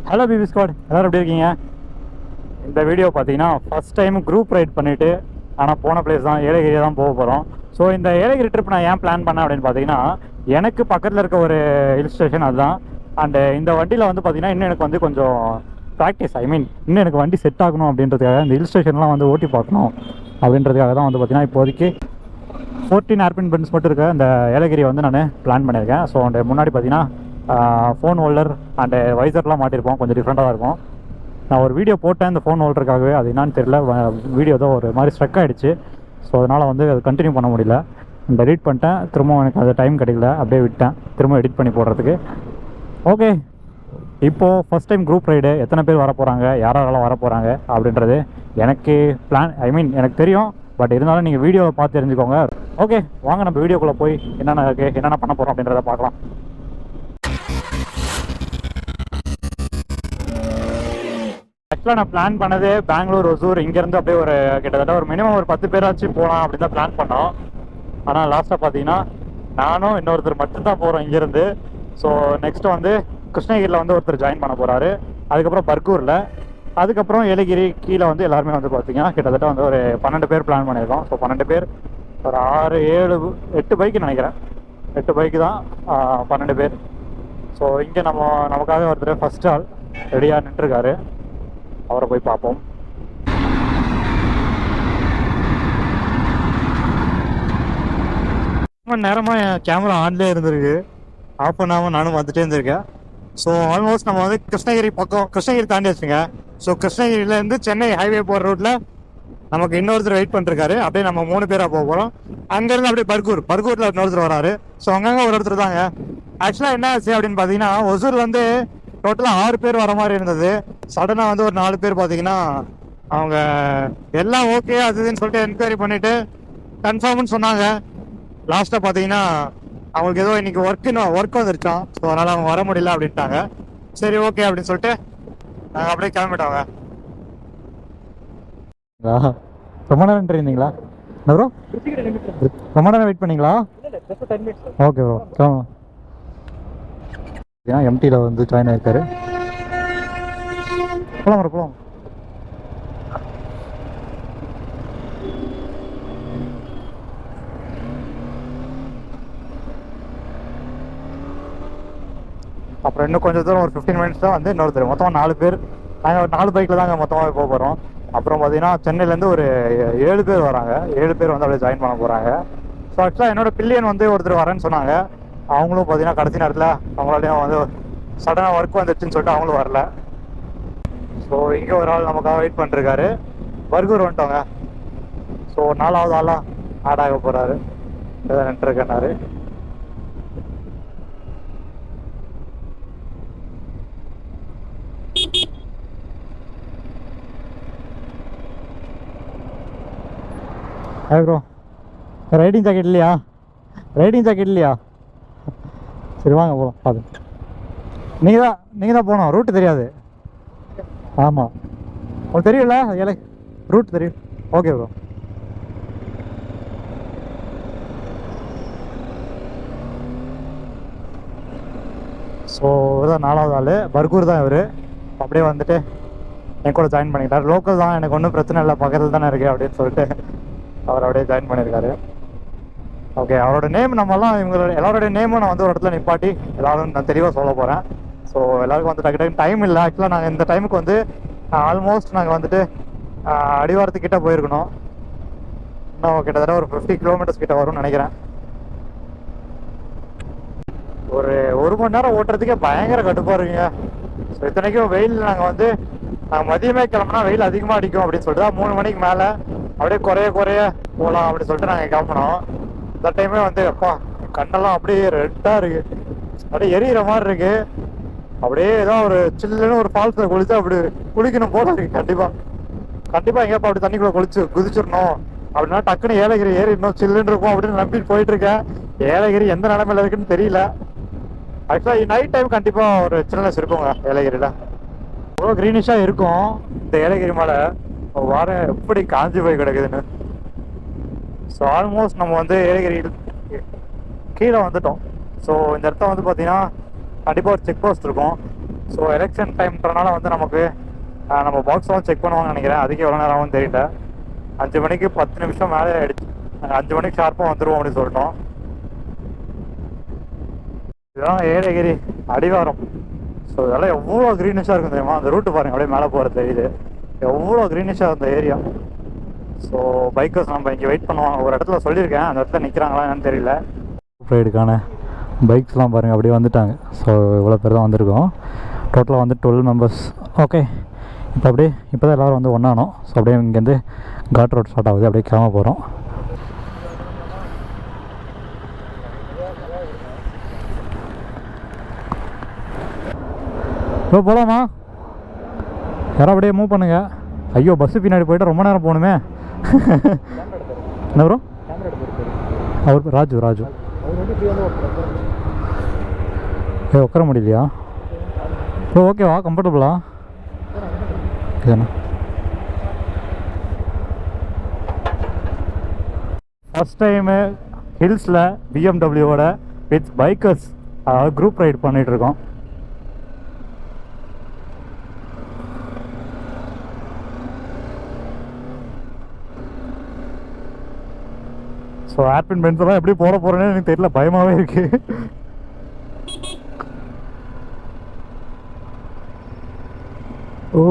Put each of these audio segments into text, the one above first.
Hello BP squad, எல்லோரும் எப்படி இருக்கீங்க? இந்த வீடியோ பார்த்தீங்கன்னா ஃபஸ்ட் டைம் குரூப் ரைட் பண்ணிவிட்டு, ஆனால் போன பிளேஸ் தான் ஏலகிரி தான் போக போகிறோம். ஸோ இந்த ஏலகிரி ட்ரிப் நான் ஏன் பிளான் பண்ணேன் அப்படின்னு பார்த்தீங்கன்னா, எனக்கு பக்கத்தில் இருக்க ஒரு ஹில் ஸ்டேஷன் அதுதான். அண்டு இந்த வண்டியில் வந்து பார்த்தீங்கன்னா இன்னும் எனக்கு வந்து கொஞ்சம் ப்ராக்டிஸ், இன்னும் எனக்கு வண்டி செட் ஆகணும் அப்படின்றதுக்காக, இந்த ஹில் ஸ்டேஷன்லாம் வந்து ஓட்டி பார்க்கணும் அப்படின்றதுக்காக தான் வந்து பார்த்தீங்கன்னா இப்போதைக்கு 14 ஏர்பின் பென்ஸ் மட்டும் இருக்க இந்த ஏலகிரி வந்து நான் பிளான் பண்ணியிருக்கேன். ஸோ அந்த முன்னாடி பார்த்தீங்கன்னா ஃபோன் ஹோல்டர் அண்டு வைசர்லாம் மாட்டியிருப்போம், கொஞ்சம் டிஃப்ரெண்ட்டாக இருக்கும். நான் ஒரு வீடியோ போட்டேன் இந்த ஃபோன் ஹோல்டருக்காகவே, அது என்னான்னு தெரியல, வீடியோ தான் ஒரு மாதிரி ஸ்ட்ரக் ஆகிடுச்சு. ஸோ அதனால் வந்து அது கண்டினியூ பண்ண முடியல, டெலிட் பண்ணிட்டேன். திரும்ப எனக்கு அது டைம் கிடைக்கல, அப்படியே விட்டேன் திரும்ப எடிட் பண்ணி போடுறதுக்கு. ஓகே, இப்போது ஃபஸ்ட் டைம் குரூப் ரைடு, எத்தனை பேர் வர போகிறாங்க, யாரெல்லாம் வர போகிறாங்க அப்படின்றது எனக்கு எனக்கு தெரியும். பட் இருந்தாலும் நீங்கள் வீடியோவை பார்த்து தெரிஞ்சுக்கோங்க. ஓகே, வாங்க நம்ம வீடியோக்குள்ளே போய் என்னென்ன இருக்குது, என்னென்ன பண்ண போகிறோம் அப்படின்றத பார்க்கலாம். ஆக்சுவலாக நான் பிளான் பண்ணது பெங்களூர், ஒசூர், இங்கேருந்து அப்படியே ஒரு கிட்டத்தட்ட ஒரு மினிமம் ஒரு 10 பேராச்சும் போகலாம் அப்படின்னு தான் பிளான் பண்ணோம். ஆனால் லாஸ்ட்டாக பார்த்தீங்கன்னா நானும் இன்னொருத்தர் மட்டும்தான் போகிறோம் இங்கேருந்து. ஸோ நெக்ஸ்ட்டு வந்து கிருஷ்ணகிரியில் வந்து ஒருத்தர் ஜாயின் பண்ண போகிறாரு, அதுக்கப்புறம் பர்கூரில், அதுக்கப்புறம் ஏலகிரி கீழே வந்து எல்லாருமே வந்து பார்த்தீங்கன்னா கிட்டத்தட்ட வந்து ஒரு 12 பேர் பிளான் பண்ணியிருக்கோம். ஸோ 12 பேர், ஒரு 6, 7, 8 பைக்கு நினைக்கிறேன், 8 பைக்கு தான், 12 பேர். ஸோ இங்கே நமக்காக ஒருத்தர் ஃபஸ்ட் ஆள் ரெடியாக நின்றுருக்காரு, அவரை போய் பார்ப்போம். ரொம்ப நேரமாக என் கேமரா ஆன்லேயே இருந்திருக்கு, ஆஃப் பண்ணாமல் நானும் வந்துட்டே இருந்திருக்கேன். ஸோ ஆல்மோஸ்ட் நம்ம வந்து கிருஷ்ணகிரி பக்கம், கிருஷ்ணகிரி தாண்டி வச்சுங்க. ஸோ கிருஷ்ணகிரியிலேருந்து சென்னை ஹைவே போகிற ரூட்டில் நமக்கு இன்னொருத்தர் வெயிட் பண்ணிருக்காரு. அப்படியே நம்ம 3 பேராக போக போகிறோம். அங்கேருந்து அப்படியே பர்கூரில் இன்னொருத்தர் வராரு. ஸோ அங்கங்கே ஒரு ஒருத்தர் தாங்க. ஆக்சுவலாக என்ன ஆச்சு அப்படின்னு பார்த்தீங்கன்னா, ஒசூர் வந்து டோட்டலாக 6 பேர் வர மாதிரி இருந்தது. சடனாக வந்து ஒரு 4 பேர் பார்த்தீங்கன்னா அவங்க எல்லாம் ஓகே அதுன்னு சொல்லிட்டு என்கொயரி பண்ணிவிட்டு கன்ஃபார்ம்னு சொன்னாங்க. லாஸ்ட்டாக பார்த்தீங்கன்னா அவங்களுக்கு ஏதோ இன்னைக்கு ஒர்க் வந்துருச்சோம். ஸோ அதனால் அவங்க வர முடியல அப்படின்ட்டாங்க. சரி ஓகே அப்படின்னு சொல்லிட்டு நாங்கள் அப்படியே கிளம்பிட்டோங்க. ரொம்ப நேரம் இருந்தீங்களா ப்ரோ? ரொம்ப நேரம் வெயிட் பண்ணீங்களா? ஓகே ப்ரோ, எம்டியில் வந்து ஜாயின் ஆயிருக்காரு. போலாம் ப்ரோ, போலாம். அப்புறம் இன்னும் கொஞ்சம் தூரம் ஒரு 15 மினிட்ஸ் தான் வந்து இன்னொருத்தர். மொத்தமாக 4 பேர், நாங்கள் ஒரு 4 பைக்கில் தாங்க மொத்தமாக போக போகிறோம். அப்புறம் பார்த்தீங்கன்னா சென்னையிலேருந்து ஒரு 7 பேர் வராங்க. 7 பேர் வந்து அப்படியே ஜாயின் பண்ண போகிறாங்க. ஸோ ஆக்சுவலாக என்னோட பில்லியன் வந்து ஒருத்தர் வரேன்னு சொன்னாங்க. அவங்களும் பார்த்தீங்கன்னா கடைசி நேரத்தில் அவங்களாலையும் வந்து சடனாக ஒர்க் வந்துடுச்சுன்னு சொல்லிட்டு அவங்களும் வரல. ஸோ இங்கே ஒரு ஆள் நமக்காக வெயிட் பண்ணிருக்காரு. பர்கூர் வந்துட்டோங்க. ஸோ 4வது ஆளாக ஆட் ஆக போகிறாரு, எதாவது நின்றுருக்கேன்னாரு. ஹாய் ப்ரோ, ரைடிங் ஜாக்கெட் இல்லையா? சரி வாங்க போகலாம். பார்த்து நீங்கள் தான் போகணும், ரூட்டு தெரியாது. ஆமாம், உங்களுக்கு தெரியல, ரூட் தெரியும். Okay bro. ஸோ இதுதான் 4வது ஆள், பர்கூர் தான் இவர். அப்படியே வந்துட்டு என் கூட ஜாயின் பண்ணிக்கிட்டார். லோக்கல் தான், எனக்கு ஒன்றும் பிரச்சனை இல்லை, பக்கத்தில் தானே இருக்குது அப்படின்னு சொல்லிட்டு அவர் அப்படியே ஜாயின் பண்ணியிருக்காரு. ஓகே, அவரோட நேம் எல்லாரோடைய நேமும் நான் வந்து ஒரு இடத்துல நிப்பாட்டி எல்லாரும் நான் தெளிவாக சொல்ல போகிறேன். ஸோ எல்லாருக்கும் வந்து டக்கு டைம் இல்லை. ஆக்சுவலாக நாங்கள் இந்த டைமுக்கு வந்து ஆல்மோஸ்ட் நாங்கள் வந்துட்டு அடிவாரத்துக்கிட்ட போயிருக்கணும். இன்னும் கிட்டத்தட்ட ஒரு 50 கிலோமீட்டர்ஸ் கிட்ட வரும்னு நினைக்கிறேன். ஒரு மணி நேரம் ஓட்டுறதுக்கே பயங்கர கடுப்பாக இருக்குங்க. ஸோ இத்தனைக்கும் வெயில், நாங்கள் மதியமே கிளம்புனா வெயில் அதிகமாக அடிக்கும் அப்படின்னு சொல்லிட்டு தான் 3 மணிக்கு மேலே அப்படியே குறைய போகலாம் அப்படின்னு சொல்லிட்டு நாங்கள் கிளம்பினோம். இந்த டைமே வந்து அப்பா கண்ணெல்லாம் அப்படியே ரெட்டாக இருக்குது, அப்படியே எரியிற மாதிரி இருக்குது. அப்படியே ஏதோ ஒரு சில்லுன்னு ஒரு ஃபால்ஸில் குளிச்சு அப்படி குளிக்கணும் போல இருக்குது. கண்டிப்பாக எங்கேப்பா அப்படி தண்ணிக்குள்ளே குதிச்சிடணும் அப்படின்னா டக்குன்னு ஏலகிரி ஏறி இன்னும் சில்லுன்னு இருக்கும் அப்படின்னு நம்பிட்டு போயிட்டுருக்கேன். ஏலகிரி எந்த நிலைமையில இருக்குன்னு தெரியல. ஆக்சுவலாக நைட் டைம் கண்டிப்பாக ஒரு சில்னஸ் இருக்குங்க ஏலகிரியில். அவ்வளோ க்ரீனிஷாக இருக்கும் இந்த ஏலகிரி மலை. வாரம் எப்படி காஞ்சி போய் கிடக்குதுன்னு. ஸோ ஆல்மோஸ்ட் நம்ம வந்து ஏலகிரி கீழே வந்துட்டோம். ஸோ இந்த இடத்த வந்து பார்த்தீங்கன்னா கண்டிப்பாக ஒரு செக் போஸ்ட் இருக்கும். ஸோ எலெக்ஷன் டைம்ன்றனால வந்து நமக்கு நம்ம பாக்ஸ்லாம் செக் பண்ணுவாங்கன்னு நினைக்கிறேன். அதுக்கு எவ்வளோ நேரம் ஆகும்னு தெரியல. 5 மணிக்கு 10 நிமிஷம் மேலே ஆகிடுச்சு. 5 மணிக்கு ஷார்ப்பாக வந்துடுவோம் அப்படின்னு சொல்லிட்டோம். இதெல்லாம் ஏலகிரி அடிவாரம். ஸோ இதெல்லாம் எவ்வளோ க்ரீனிஷாக இருக்கும் தெரியுமா? அந்த ரூட்டு பாருங்கள், அப்படியே மேலே போகிறது தெரியுது. எவ்வளோ க்ரீனிஷாக இருந்த ஏரியா. ஸோ பைக்கர்ஸ் நம்ம இங்கே வெயிட் பண்ணுவாங்க. ஒரு இடத்துல சொல்லியிருக்கேன், அந்த இடத்துல நிற்கிறாங்களா என்னன்னு தெரியல. ரைடுக்கான பைக்ஸ்லாம் பாருங்கள் அப்படியே வந்துட்டாங்க. ஸோ இவ்வளோ பேர் தான் வந்திருக்கோம். டோட்டலாக வந்து 12 மெம்பர்ஸ். ஓகே, இப்போ அப்படியே இப்போ தான் எல்லோரும் வந்து ஒன்றானோம். ஸோ அப்படியே இங்கேருந்து காட் ரோட் ஸ்டார்ட் ஆகுது. அப்படியே கிளம்ப போகிறோம். இப்போ போகலாமா? யாரும் அப்படியே மூவ் பண்ணுங்க. ஐயோ, பஸ்ஸு பின்னாடி போய்ட்டு ரொம்ப நேரம் போகணுமே. என்ன ப்ரோ? அவர் ராஜு உட்கார முடியலையா? ப்ரோ ஓகேவா? கம்ஃபர்டபுளா? ஃபஸ்ட் டைமு ஹில்ஸில் பிஎம்டபிள்யூவோட வித் பைக்கர்ஸ், அதாவது குரூப் ரைட் பண்ணிகிட்ருக்கோம். ஸோ ஆப்பின் பென்ஸெல்லாம் எப்படி போட போகிறேன்னு எனக்கு தெரியல, பயமாகவே இருக்குது. ஓ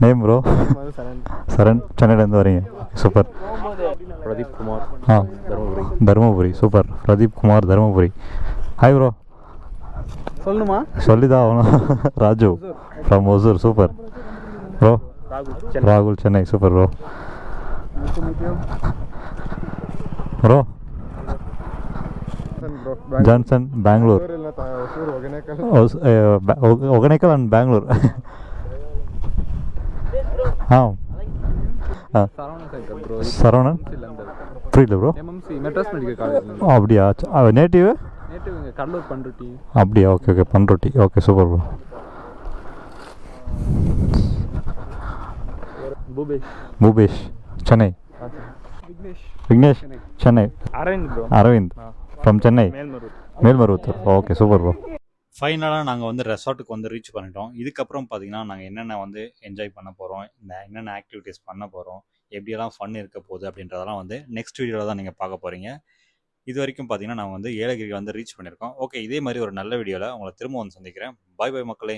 நேம் ப்ரோ? சரண். சென்னையிலேருந்து வரீங்க? Super. Pradeep Kumar. Dharmapuri. Super. Pradeep Kumar, Dharmapuri. Hi bro. சொல்லணுமா? சொல்லிதான் ஆகணும். Raju from Hosur. Super bro. ராகுல், Chennai. Super bro. Bro Johnson, Bengaluru. Hogenakkal and Bengaluru. Saravanan. புரியல ப்ரோ. அப்படியா? நேட்டிவ்? கடலூர் பண்ருட்டி. அப்படியா? Okay okay, Panruti. Okay super bro. Bhupesh. Bhupesh Chennai. Vignesh. Vignesh Chennai. Aravind bro. Aravind from Chennai. Melmaruvathur. Melmaruvathur. Okay super bro. ஃபைனலாக நாங்கள் வந்து ரெசார்ட்டுக்கு வந்து ரீச் பண்ணிட்டோம். இதுக்கப்புறம் பார்த்தீங்கன்னா நாங்கள் என்னென்ன வந்து என்ஜாய் பண்ண போகிறோம், இந்த என்னென்ன ஆக்டிவிட்டீஸ் பண்ண போகிறோம், எப்படியெல்லாம் ஃபன் இருக்க போகுது அப்படின்றதெல்லாம் வந்து நெக்ஸ்ட் வீடியோவில் தான் நீங்கள் பார்க்க போகிறீங்க. இது வரைக்கும் பார்த்தீங்கன்னா நாங்கள் வந்து ஏலகிரி வந்து ரீச் பண்ணியிருக்கோம். ஓகே, இதே மாதிரி ஒரு நல்ல வீடியோவில் உங்களை திரும்ப வந்து சந்திக்கிறேன். பாய் பாய் மக்களே.